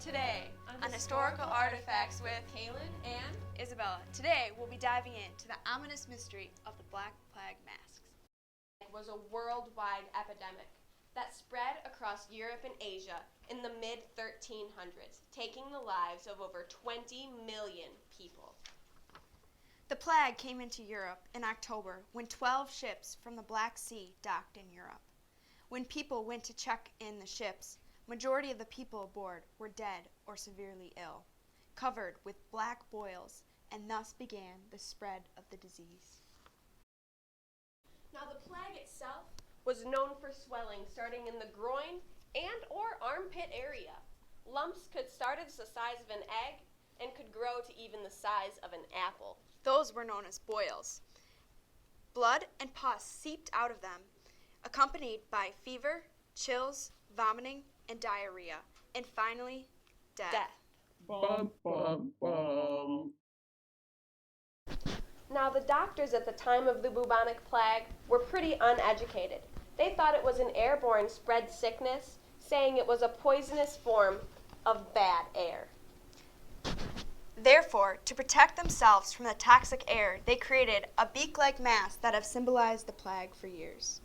Today on Historical Artifacts with Kailen and Isabella. Today we'll be diving into the ominous mystery of the Black Plague masks. It was a worldwide epidemic that spread across Europe and Asia in the mid-1300s, taking the lives of over 20 million people. The plague came into Europe in October when 12 ships from the Black Sea docked in Europe. When people went to check in the ships, majority of the people aboard were dead or severely ill, covered with black boils, and thus began the spread of the disease. Now the plague itself was known for swelling starting in the groin and or armpit area. Lumps could start as the size of an egg and could grow to even the size of an apple. Those were known as boils. Blood and pus seeped out of them, accompanied by fever, chills, vomiting, and diarrhea, and finally, death. Bum, bum, bum. Now the doctors at the time of the bubonic plague were pretty uneducated. They thought it was an airborne spread sickness, saying it was a poisonous form of bad air. Therefore, to protect themselves from the toxic air, they created a beak-like mask that have symbolized the plague for years.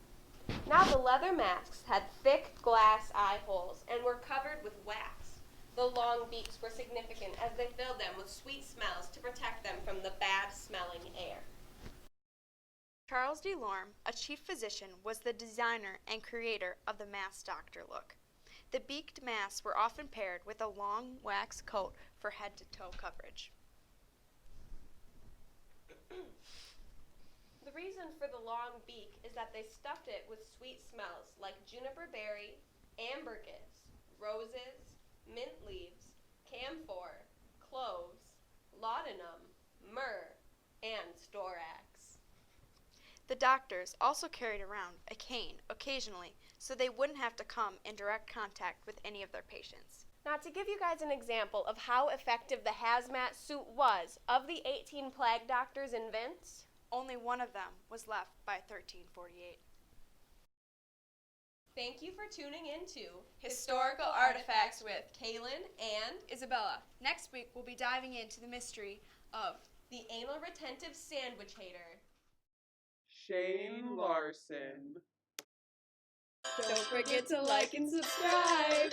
Now the leather masks had thick glass eye holes and were covered with wax. The long beaks were significant as they filled them with sweet smells to protect them from the bad-smelling air. Charles de Lorme, a chief physician, was the designer and creator of the mask doctor look. The beaked masks were often paired with a long wax coat for head-to-toe coverage. The reason for the long beak is that they stuffed it with sweet smells like juniper berry, ambergris, roses, mint leaves, camphor, cloves, laudanum, myrrh, and storax. The doctors also carried around a cane occasionally so they wouldn't have to come in direct contact with any of their patients. Now, to give you guys an example of how effective the hazmat suit was, of the 18 plague doctors in Vince, only one of them was left by 1348. Thank you for tuning in to Historical Artifacts with Kailen and Isabella. Next week, we'll be diving into the mystery of the anal retentive sandwich hater, Shane Larson. Don't forget to like and subscribe.